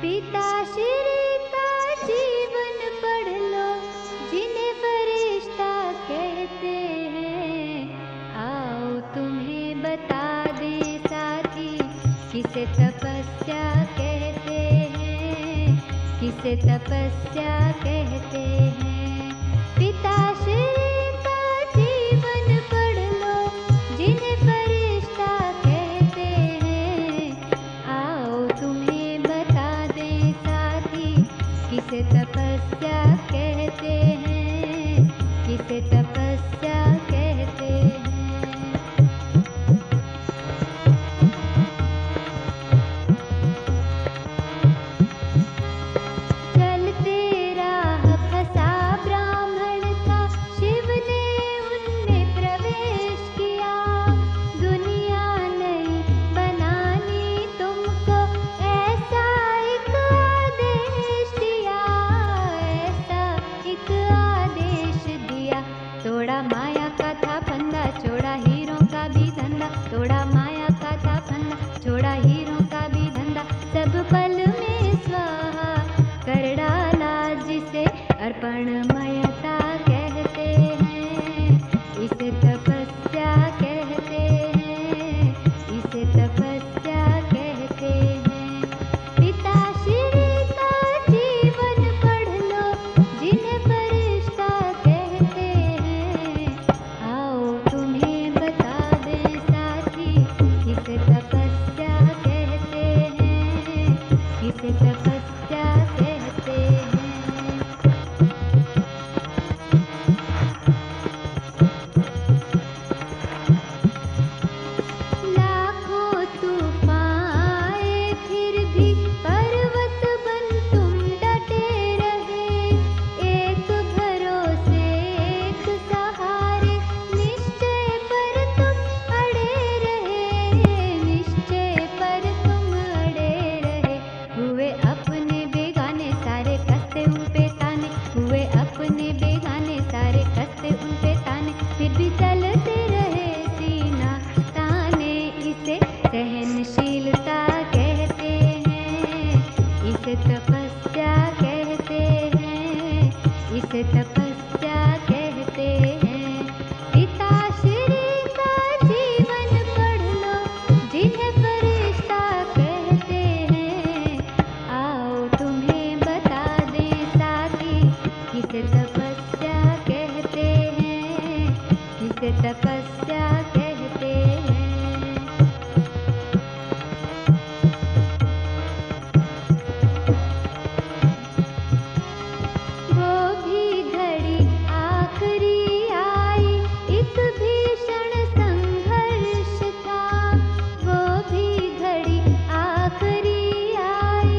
पिताश्री का जीवन पढ़ लो, जिन्हें फरिश्ता कहते हैं। आओ तुम्हें बता दे साथी, किसे तपस्या कहते हैं, किसे तपस्या कहते हैं। पिताश्री का जीवन पढ़ लो, जिन्हें फरिश्ता कहते हैं। आओ तुम्हें बता दें साथी, किसे तपस्या कहते हैं, किसे तपस्या कहते हैं। चलते राह फंसा ब्राह्मण था, शिव ने उनमें प्रवेश किया। दुनिया नहीं बनानी तुमको, ऐसा एक आदेश दिया, ऐसा एक आदेश दिया। तोड़ा माया का था फंदा, छोड़ा हीरों का भी धंधा। तोड़ा माया का था फंदा, छोड़ा हीरों का भी धंधा। सब पल में स्वाहा कर डाला, जिसे अर्पणमयता कहते हैं। इसे तपस्या कहते हैं, इसे तपस्या कहते हैं। पिताश्री का जीवन पढ़ लो, जिन्हें फरिश्ता कहते हैं। आओ तुम्हें बता दें साथी, किसे तपस्या कहते हैं, किसे तपस्या कहते हैं। लाखों तूफान आए फिर भी पर्वत बन तुम डटे रहे। एक भरोसे एक सहारे, निश्चय पर तुम अड़े रहे, निश्चय पर तुम अड़े रहे। हुए अपने बेगाने सारे कसते उन पे ताने, हुए अपने बेगाने सारे कसते उन पे ताने। फिर भी चलते रहे सीना ताने, इसे सहनशीलता कहते हैं, इसे तपस्या कहते हैं, इसे तपस्या कहते हैं। पिताश्री का जीवन पढ़ लो, जिन्हें फरिश्ता कहते हैं। आओ तुम्हें बता दें साथी, किसे तपस्या कहते हैं, किसे तपस्या कहते हैं। वो भी घड़ी आखिरी आई, एक भीषण संघर्ष था। वो भी घड़ी आखिरी आई।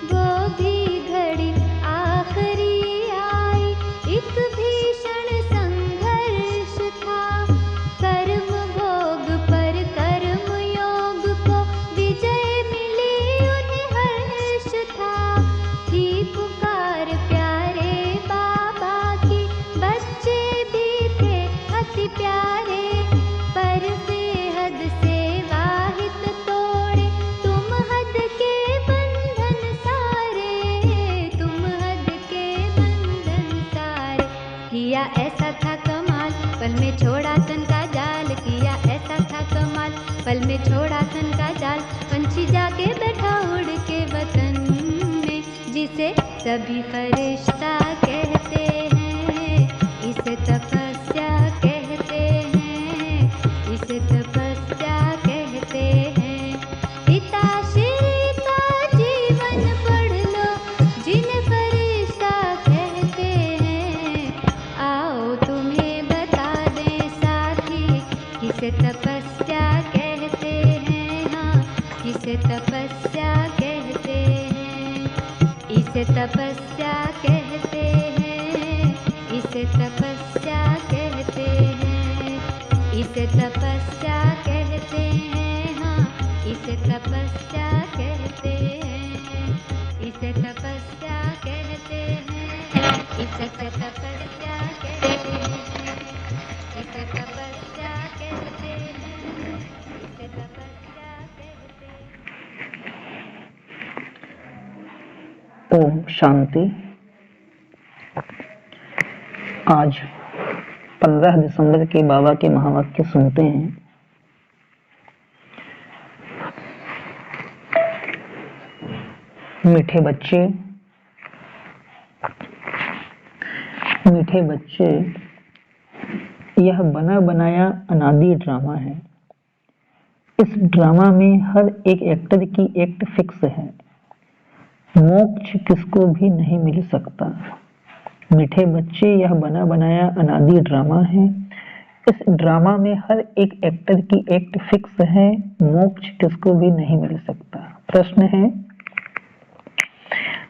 वो भी घड़ी आखिरी आई, एक भीषण संघर्ष था। कर्म भोग पर कर्म योग को विजय मिली, उन्हें हर्ष था। थी पुकार प्यारे बाबा की, बच्चे भी थे अति प्यारे। पर बेहद सेवा हित तोड़े तुम हद के बंधन सारे, तुम हद के बंधन सारे। किया ऐसा था कमाल, पल में छोड़ा तन का जाल। किया ऐसा था कमाल, पल में छोड़ा तन का जाल। पंछी जाके बैठा उड़ के वतन में, जिसे सभी फरिश्ता कहते हैं। इसे तपस्या कहते हैं, इसे तपस्या कहते हैं। पिताश्री का जीवन पढ़ लो, जिन्हें फरिश्ता कहते हैं। आओ तुम्हें बता दें साथी, किसे तपस्या कहते हैं। हाँ, किसे तपस्या कहते हैं, इसे तपस्या कहते हैं, इसे तपस्या कहते हैं, इसे तपस्या कहते हैं। हाँ, इसे तपस्या कहते हैं, इसे तपस्या कहते हैं, इसे ओम शांति। आज 15 दिसंबर के बाबा के महावाक्य सुनते हैं। मीठे बच्चे, यह बना बनाया अनादि ड्रामा है। इस ड्रामा में हर एक एक्टर की एक्ट फिक्स है। मोक्ष किसको भी नहीं मिल सकता। मीठे बच्चे, यह बना बनाया अनादि ड्रामा है। इस ड्रामा में हर एक एक्टर की एक्ट फिक्स है। मोक्ष किसको भी नहीं मिल सकता। प्रश्न है,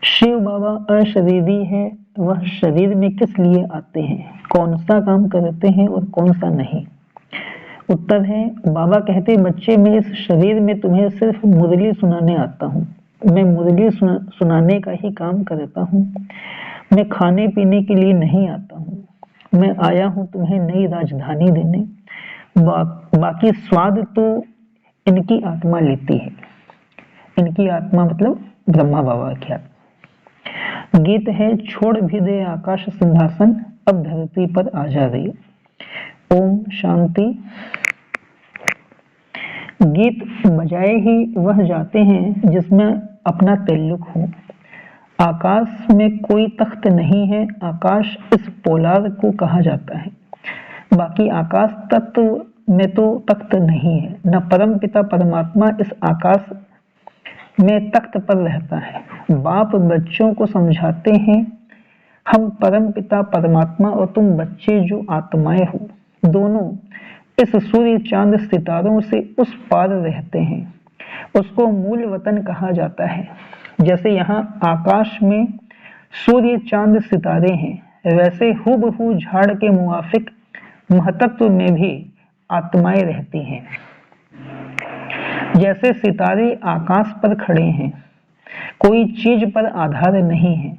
शिव बाबा अशरीरी है, वह शरीर में किस लिए आते हैं, कौन सा काम करते हैं और कौन सा नहीं। उत्तर है, बाबा कहते, बच्चे मैं इस शरीर में तुम्हें सिर्फ मुरली सुनाने आता हूँ। मैं मुरली सुनाने का ही काम करता हूँ। मैं खाने पीने के लिए नहीं आता हूँ। मैं आया हूँ तुम्हें नई राजधानी देने। बाकी स्वाद तो इनकी आत्मा लेती है। इनकी आत्मा मतलब ब्रह्मा बाबा क्या। गीत है, छोड़ भी दे आकाश सिंहासन, अब धरती पर आ जा रही। ओम शांति। गीत बजाए ही वह जाते हैं जिसमें अपना ताल्लुक हो। आकाश में कोई तख्त नहीं है। आकाश इस पोलार को कहा जाता है। बाकी आकाश तत्व में तो तख्त नहीं है। न परम पिता परमात्मा इस आकाश में तख्त पर रहता है। बाप बच्चों को समझाते हैं, हम परम पिता परमात्मा और तुम बच्चे जो आत्माएं हो, दोनों इस सूर्य चांद सितारों से उस पार रहते हैं। उसको मूल वतन कहा जाता है। जैसे यहाँ आकाश में सूर्य चांद सितारे हैं, वैसे हूबहू झाड़ के मुआफिक महतत्व में भी आत्माएं रहती हैं। जैसे सितारे आकाश पर खड़े हैं, कोई चीज पर आधार नहीं है।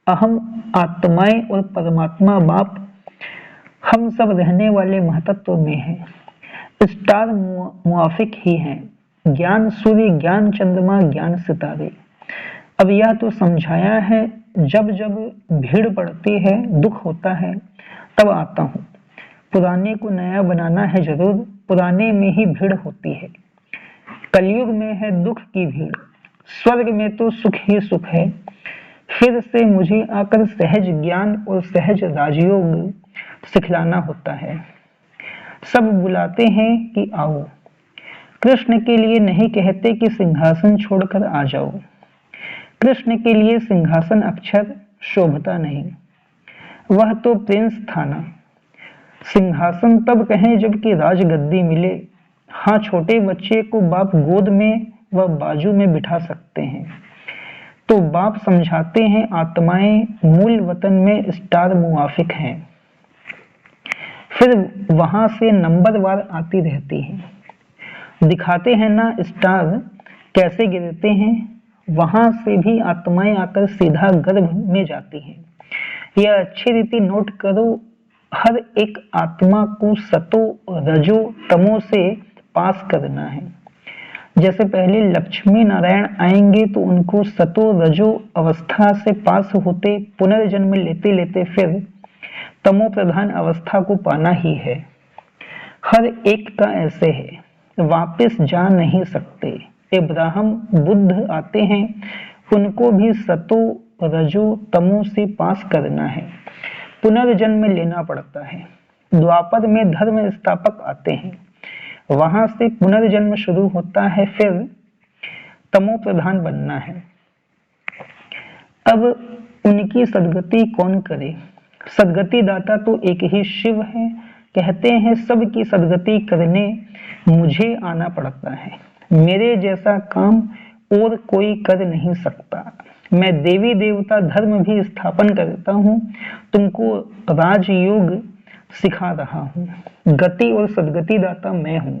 अहम आत्माएं और परमात्मा बाप हम सब रहने वाले महतत्व में हैं। स्टार मुआफिक ही हैं। ज्ञान सूर्य, ज्ञान चंद्रमा, ज्ञान सितारे। अब यह तो समझाया है, जब जब भीड़ पड़ती है, दुख होता है, तब आता हूँ। पुराने को नया बनाना है जरूर, पुराने में ही भीड़ होती है। कलयुग में है दुख की भीड़, स्वर्ग में तो सुख ही सुख है। फिर से मुझे आकर सहज ज्ञान और सहज राजयोग सिखलाना होता है। सब बुलाते हैं कि आओ। कृष्ण के लिए नहीं कहते कि सिंहासन छोड़कर आ जाओ। कृष्ण के लिए सिंहासन अक्षर शोभता नहीं, वह तो प्रिंस था ना। सिंहासन तब कहें जबकि राजगद्दी मिले। हाँ, छोटे बच्चे को बाप गोद में व बाजू में बिठा सकते हैं। तो बाप समझाते हैं, आत्माएं मूल वतन में स्टार मुआफिक हैं। फिर वहां से नंबरवार आती रहती हैं। दिखाते हैं ना स्टार कैसे गिरते हैं। वहां से भी आत्माएं आकर सीधा गर्भ में जाती हैं। यह अच्छी रीति नोट करो, हर एक आत्मा को सतो रजो तमो से पास करना है। जैसे पहले लक्ष्मी नारायण आएंगे तो उनको सतो रजो अवस्था से पास होते पुनर्जन्म लेते लेते फिर तमो प्रधान अवस्था को पाना ही है। हर एक का ऐसे है, वापस जा नहीं सकते। इब्राहिम बुद्ध आते हैं, उनको भी सतो रजो तमो से पास करना है, पुनर्जन्म लेना पड़ता है। द्वापर में धर्म स्थापक आते हैं, वहां से पुनर्जन्म शुरू होता है, फिर तमो प्रधान बनना है। अब उनकी सदगति कौन करे। सदगति दाता तो एक ही शिव है। कहते हैं सबकी सदगति करने मुझे आना पड़ता है। मेरे जैसा काम और कोई कर नहीं सकता। मैं देवी देवता धर्म भी स्थापन करता हूँ, तुमको राजयोग सिखा रहा हूँ। गति और सदगति दाता मैं हूँ।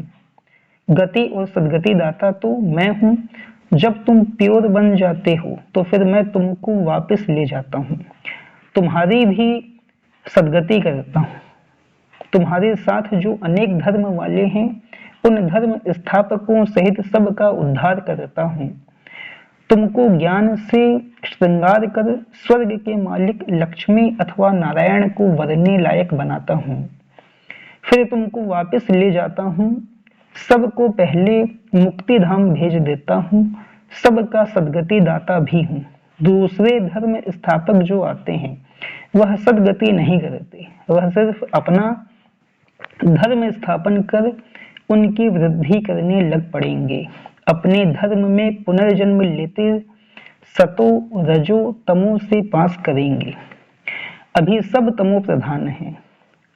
गति और सदगति दाता तो मैं हूँ। जब तुम प्योर बन जाते हो तो फिर मैं तुमको वापस ले जाता हूँ, तुम्हारी भी सदगति करता हूँ। तुम्हारे साथ जो अनेक धर्म वाले हैं, उन धर्म स्थापकों सहित सबका उद्धार करता हूँ। तुमको ज्ञान से श्रृंगार कर स्वर्ग के मालिक लक्ष्मी अथवा नारायण को वरने लायक बनाता हूँ। फिर तुमको वापस ले जाता हूँ, सबको पहले मुक्ति धाम भेज देता हूँ, सबका सदगति दाता भी हूँ। दूसरे धर्म स्थापक जो आते हैं वह सदगति नहीं करते, वह सिर्फ अपना धर्म स्थापन कर उनकी वृद्धि करने लग पड़ेंगे। अपने धर्म में पुनर्जन्म लेते सतो रजो तमो से पास करेंगे। अभी सब तमो प्रधान हैं,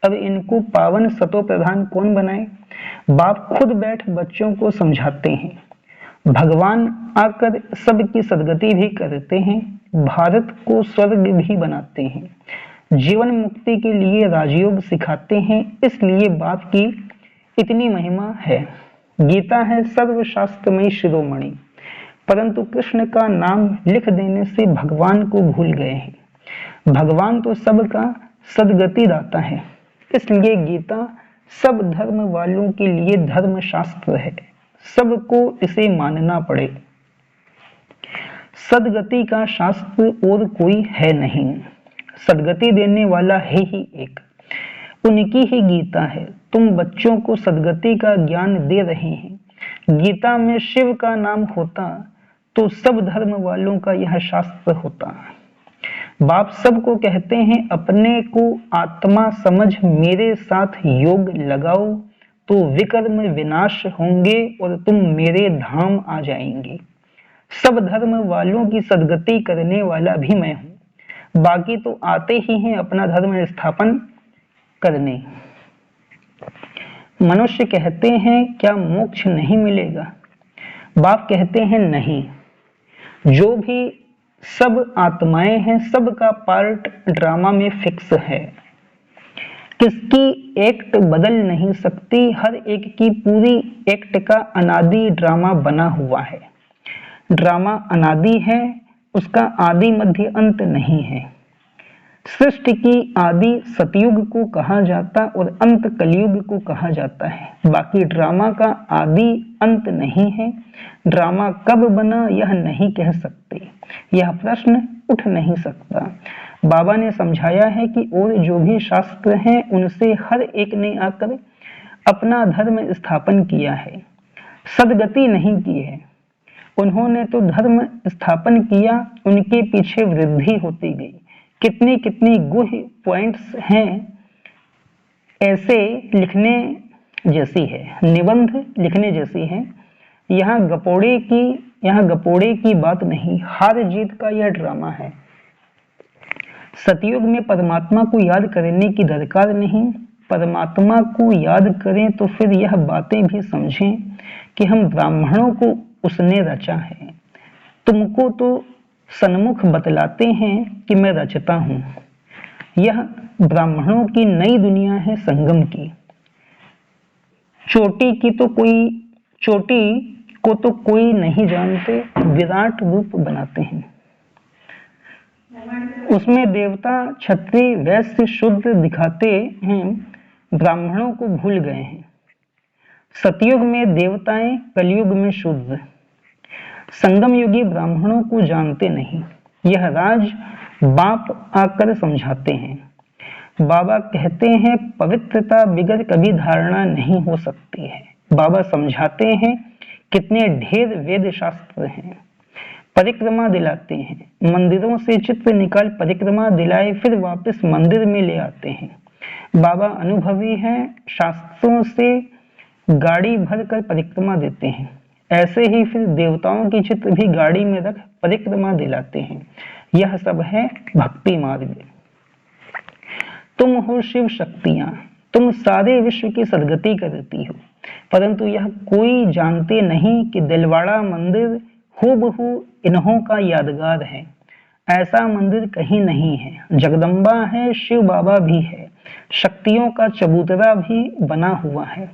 अब इनको पावन सतो प्रधान कौन बनाए? बाप खुद बैठ बच्चों को समझाते हैं, भगवान आकर सबकी सदगति भी करते हैं, भारत को स्वर्ग भी बनाते हैं, जीवन मुक्ति के लिए राजयोग सिखाते हैं। इसलिए बाप की इतनी महिमा है। गीता है सर्वशास्त्रमयी शिरोमणि, परंतु कृष्ण का नाम लिख देने से भगवान को भूल गए हैं। भगवान तो सबका सदगति दाता है, इसलिए गीता सब धर्म वालों के लिए धर्म शास्त्र है, सबको इसे मानना पड़े। सदगति का शास्त्र और कोई है नहीं, सदगति देने वाला है ही एक, उनकी ही गीता है। तुम बच्चों को सदगति का ज्ञान दे रहे हैं। गीता में शिव का नाम होता तो सब धर्म वालों का यह शास्त्र होता। बाप सबको कहते हैं अपने को आत्मा समझ मेरे साथ योग लगाओ तो विकर्म विनाश होंगे और तुम मेरे धाम आ जाएंगे। सब धर्म वालों की सदगति करने वाला भी मैं हूं, बाकी तो आते ही हैं अपना धर्म स्थापन करने। मनुष्य कहते हैं क्या मोक्ष नहीं मिलेगा? बाप कहते हैं नहीं, जो भी सब आत्माएं हैं सबका पार्ट ड्रामा में फिक्स है, किसकी एक्ट बदल नहीं सकती, हर एक की पूरी एक्ट का अनादि ड्रामा बना हुआ है। ड्रामा अनादि है, उसका आदि मध्य अंत नहीं है। सृष्टि की आदि सतयुग को कहा जाता और अंत कलयुग को कहा जाता है, बाकी ड्रामा का आदि अंत नहीं है। ड्रामा कब बना यह नहीं कह सकते, यह प्रश्न उठ नहीं सकता। बाबा ने समझाया है कि और जो भी शास्त्र हैं उनसे हर एक ने आकर अपना धर्म स्थापन किया है, सदगति नहीं की है। उन्होंने तो धर्म स्थापन किया, उनके पीछे वृद्धि होती गई। कितनी कितनी गुह्य पॉइंट्स हैं, ऐसे लिखने जैसी है, निबंध लिखने जैसी है। यहाँ गपोड़े की बात नहीं, हार जीत का यह ड्रामा है। सतयुग में परमात्मा को याद करने की दरकार नहीं, परमात्मा को याद करें तो फिर यह बातें भी समझें कि हम ब्राह्मणों को उसने रचा है। तुमको तो सन्मुख बतलाते हैं कि मैं रचता हूँ। यह ब्राह्मणों की नई दुनिया है संगम की। चोटी को तो कोई नहीं जानते, विराट रूप बनाते हैं। उसमें देवता क्षत्रिय वैश्य शूद्र दिखाते हैं, ब्राह्मणों को भूल गए हैं। सतयुग में देवताएं, कलयुग में शूद्र। संगम युगी ब्राह्मणों को जानते नहीं, यह राज बाप आकर समझाते हैं। बाबा कहते हैं पवित्रता बिगर कभी धारणा नहीं हो सकती है। बाबा समझाते हैं कितने ढेर वेद शास्त्र हैं, परिक्रमा दिलाते हैं, मंदिरों से चित्र निकाल परिक्रमा दिलाए फिर वापस मंदिर में ले आते हैं। बाबा अनुभवी हैं, शास्त्रों से गाड़ी भर कर परिक्रमा देते हैं। ऐसे ही फिर देवताओं की चित्र भी गाड़ी में रख परिक्रमा दिलाते हैं। यह सब है भक्ति मार्ग। तुम हो शिव शक्तियां, तुम सारे विश्व की सदगति करती हो, परंतु यह कोई जानते नहीं कि दिलवाड़ा मंदिर हूबहू इन्हों का यादगार है। ऐसा मंदिर कहीं नहीं है। जगदम्बा है, शिव बाबा भी है, शक्तियों का चबूतरा भी बना हुआ है।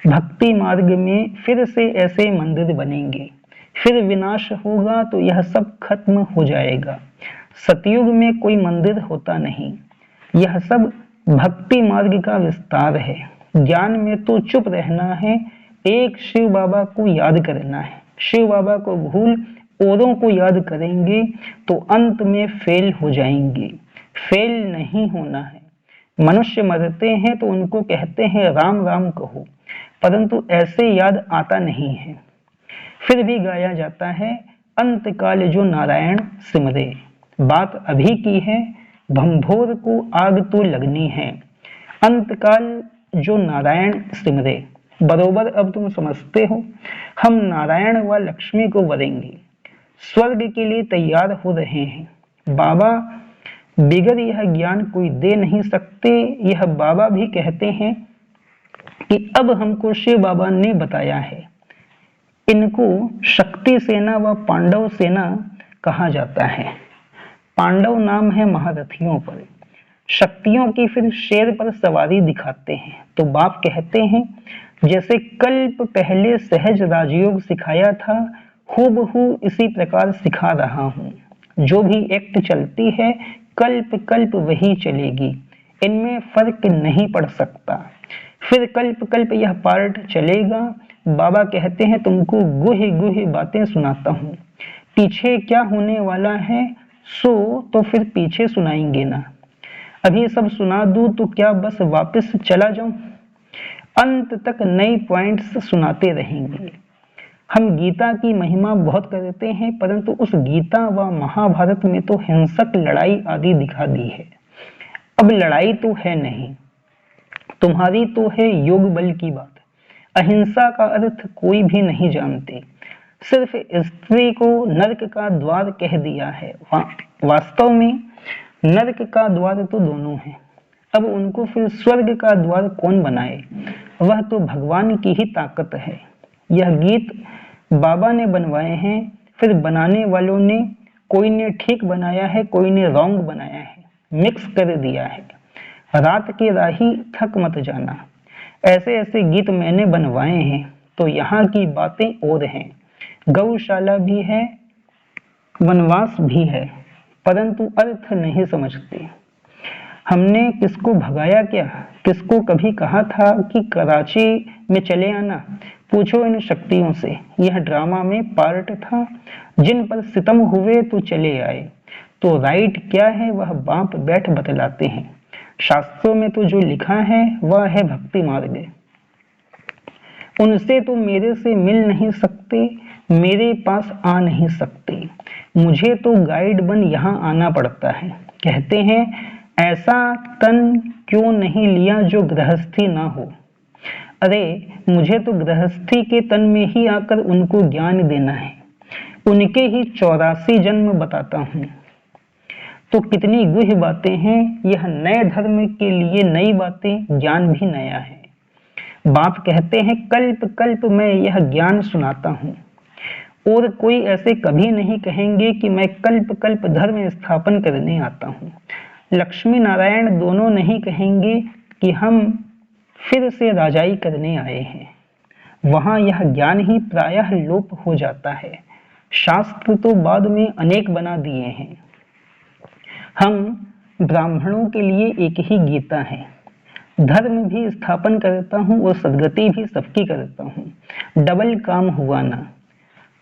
भक्ति मार्ग में फिर से ऐसे मंदिर बनेंगे, फिर विनाश होगा तो यह सब खत्म हो जाएगा। सतयुग में कोई मंदिर होता नहीं, यह सब भक्ति मार्ग का विस्तार है। ज्ञान में तो चुप रहना है, एक शिव बाबा को याद करना है। शिव बाबा को भूल औरों को याद करेंगे तो अंत में फेल हो जाएंगे। फेल नहीं होना है। मनुष्य मरते हैं तो उनको कहते हैं राम राम कहो, परंतु ऐसे याद आता नहीं है। फिर भी गाया जाता है अंतकाल जो नारायण सिमरे। बात अभी की है, भंभोर को आग तो लगनी है। अंतकाल जो नारायण सिमरे, बरोबर अब तुम समझते हो, हम नारायण व लक्ष्मी को वरेंगे, स्वर्ग के लिए तैयार हो रहे हैं। बाबा बिगर यह ज्ञान कोई दे नहीं सकते, यह बाबा भी कहते हैं कि अब हमको शिव बाबा ने बताया है। इनको शक्ति सेना व पांडव सेना कहा जाता है। पांडव नाम है महारथियों पर, शक्तियों की फिर शेर पर सवारी दिखाते हैं। तो बाप कहते हैं जैसे कल्प पहले सहज राजयोग सिखाया था, हूबहू इसी प्रकार सिखा रहा हूँ। जो भी एक्ट चलती है कल्प कल्प वही चलेगी, इनमें फर्क नहीं पड़ सकता। फिर कल्प कल्प यह पार्ट चलेगा। बाबा कहते हैं तुमको गुही गुही बातें सुनाता हूँ, पीछे क्या होने वाला है सो तो फिर पीछे सुनाएंगे ना। अभी सब सुना दूं तो क्या बस वापस चला जाऊं? अंत तक नई पॉइंट्स सुनाते रहेंगे। हम गीता की महिमा बहुत करते हैं, परंतु उस गीता व महाभारत में तो हिंसक लड़ाई आदि दिखा दी है। अब लड़ाई तो है नहीं, तुम्हारी तो है योग बल की बात। अहिंसा का अर्थ कोई भी नहीं जानते, सिर्फ स्त्री को नरक का द्वार कह दिया है। वास्तव में नरक का द्वार तो दोनों है। अब उनको फिर स्वर्ग का द्वार कौन बनाए? वह तो भगवान की ही ताकत है। यह गीत बाबा ने बनवाए हैं, फिर बनाने वालों ने, कोई ने ठीक बनाया है, कोई ने रॉन्ग बनाया है, मिक्स कर दिया है। रात की राही थक मत जाना, ऐसे ऐसे गीत मैंने बनवाए हैं। तो यहाँ की बातें और हैं, गौशाला भी है, वनवास भी है, परंतु अर्थ नहीं समझते। हमने किसको भगाया क्या? किसको कभी कहा था कि कराची में चले आना? पूछो इन शक्तियों से। यह ड्रामा में पार्ट था, जिन पर सितम हुए तो चले आए। तो राइट क्या है वह बाप बैठ बतलाते हैं। शास्त्रों में तो जो लिखा है वह है भक्ति मार्ग। उनसे तो मेरे से मिल नहीं सकते, मेरे पास आ नहीं सकते, मुझे तो गाइड बन यहाँ आना पड़ता है। कहते हैं ऐसा तन क्यों नहीं लिया जो गृहस्थी ना हो। अरे मुझे तो गृहस्थी के तन में ही आकर उनको ज्ञान देना है, उनके ही 84 जन्म बताता हूँ। तो कितनी गुह बातें हैं। यह नए धर्म के लिए नई बातें, ज्ञान भी नया है। बाप कहते हैं कल्प कल्प मैं यह ज्ञान सुनाता हूँ, और कोई ऐसे कभी नहीं कहेंगे कि मैं कल्प कल्प धर्म स्थापन करने आता हूँ। लक्ष्मी नारायण दोनों नहीं कहेंगे कि हम फिर से राजाई करने आए हैं। वहां यह ज्ञान ही प्रायः लोप हो जाता है। शास्त्र तो बाद में अनेक बना दिए हैं। हम ब्राह्मणों के लिए एक ही गीता है। धर्म भी स्थापन करता हूँ और सदगति भी सबकी करता हूँ। डबल काम हुआ ना।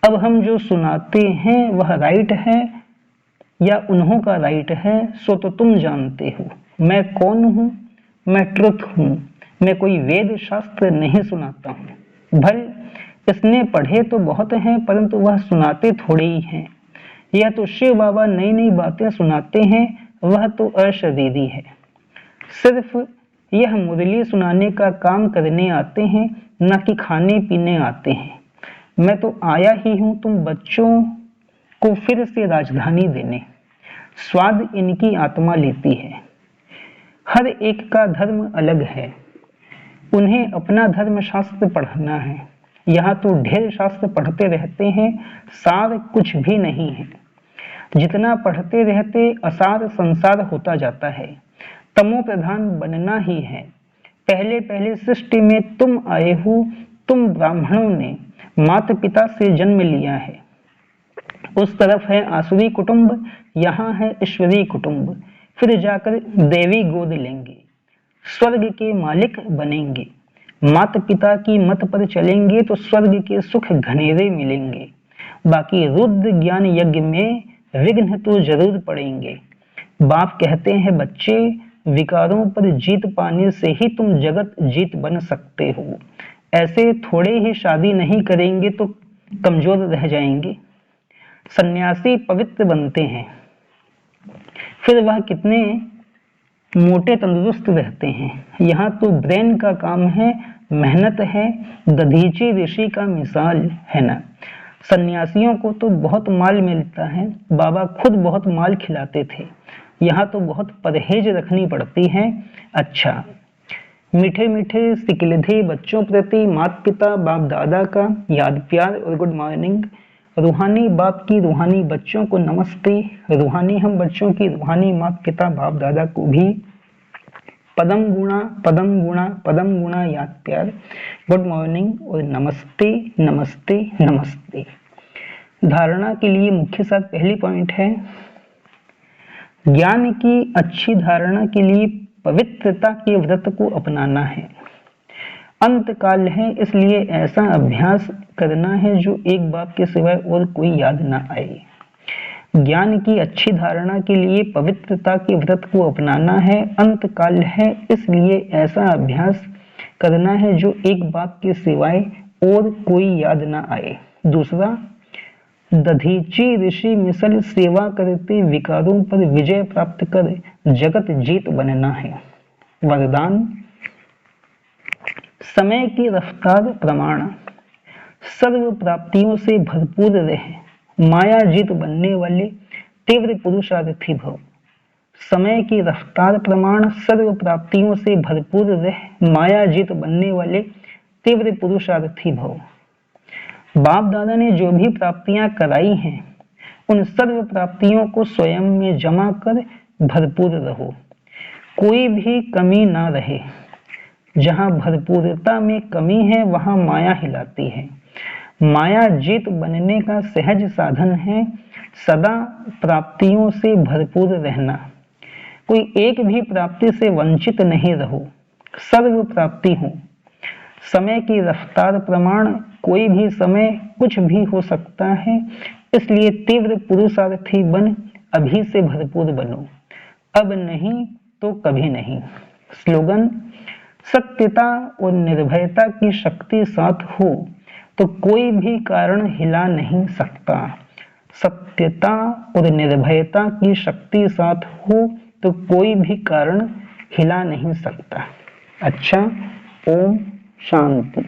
अब हम जो सुनाते हैं वह राइट है या उन्हों का राइट है सो तो तुम जानते हो। मैं कौन हूँ? मैं ट्रुथ हूँ। मैं कोई वेद शास्त्र नहीं सुनाता हूँ। भल इसने पढ़े तो बहुत हैं, परंतु वह सुनाते थोड़े ही हैं। यह तो शिव बाबा नई नई बातें सुनाते हैं, वह तो अशरीरी है। सिर्फ यह मुरली सुनाने का काम करने आते हैं, न कि खाने पीने आते हैं। मैं तो आया ही हूँ तुम बच्चों को फिर से राजधानी देने। स्वाद इनकी आत्मा लेती है। हर एक का धर्म अलग है, उन्हें अपना धर्म शास्त्र पढ़ना है। यहाँ तो ढेर शास्त्र पढ़ते रहते हैं, सार कुछ भी नहीं है। जितना पढ़ते रहते असार संसार होता जाता है। तमो प्रधान बनना ही है। पहले पहले सृष्टि में तुम आए हो, तुम ब्राह्मणों ने माता पिता से जन्म लिया है। उस तरफ है आसुरी कुटुंब, यहाँ है ईश्वरी कुटुंब। फिर जाकर देवी गोद लेंगे, स्वर्ग के मालिक बनेंगे। माता पिता की मत पर चलेंगे तो स्वर्ग के सुख घनेरे मिलेंगे। बाकी रुद्र ज्ञान यज्ञ में विघ्न तो जरूर पड़ेंगे। बाप कहते हैं बच्चे, विकारों पर जीत पाने से ही तुम जगत जीत बन सकते हो। ऐसे थोड़े ही शादी नहीं करेंगे तो कमजोर रह जाएंगे। सन्यासी पवित्र बनते हैं, फिर वह कितने मोटे तंदुरुस्त रहते हैं। यहाँ तो ब्रेन का काम है, मेहनत है, दधीची ऋषि का मिसाल है ना। सन्यासियों को तो बहुत माल मिलता है, बाबा खुद बहुत माल खिलाते थे। यहाँ तो बहुत परहेज रखनी पड़ती है। अच्छा, मीठे मीठे सिकिलधे बच्चों प्रति माता पिता बाप दादा का याद प्यार और गुड मॉर्निंग। रूहानी बाप की रूहानी बच्चों को नमस्ते। रूहानी हम बच्चों की रूहानी माता पिता बाप दादा को भी पदम गुणा पदम गुणा पदम गुणा याद प्यार, गुड मॉर्निंग और नमस्ते नमस्ते नमस्ते। धारणा के लिए मुख्य साथ पहली पॉइंट है, ज्ञान की अच्छी धारणा के लिए पवित्रता के व्रत को अपनाना है। अंत काल है, इसलिए ऐसा अभ्यास करना है जो एक बाप के सिवाय और कोई याद ना आए। ज्ञान की अच्छी धारणा के लिए पवित्रता के व्रत को अपनाना है। अंत काल है, इसलिए ऐसा अभ्यास करना है जो एक बाप के सिवाय और कोई याद ना आए। दूसरा, दधीची ऋषि मिसल सेवा करते विकारों पर विजय प्राप्त कर जगत जीत बनना है। वरदान, समय की रफ्तार प्रमाण, सर्व प्राप्तियों से भरपूर रहे, माया जीत बनने वाले तीव्र पुरुषार्थी भव। समय की रफ्तार प्रमाण, सर्व प्राप्तियों से भरपूर रहे, माया जीत बनने वाले तीव्र पुरुषार्थी भव। बाप दादा ने जो भी प्राप्तियां कराई हैं, उन सर्व प्राप्तियों को स्वयं में जमा कर भरपूर रहो, कोई भी कमी ना रहे। जहां भरपूरता में कमी है वहां माया हिलाती है। माया जीत बनने का सहज साधन है सदा प्राप्तियों से भरपूर रहना। कोई एक भी प्राप्ति से वंचित नहीं रहो, सर्व प्राप्ति हो। समय की रफ्तार प्रमाण, कोई भी समय कुछ भी हो सकता है, इसलिए तीव्र पुरुषार्थी बन अभी से भरपूर बनो, अब नहीं तो कभी नहीं। स्लोगन, सत्यता और निर्भयता की शक्ति साथ हो तो कोई भी कारण हिला नहीं सकता। सत्यता और निर्भयता की शक्ति साथ हो तो कोई भी कारण हिला नहीं सकता। अच्छा, ओम शांति।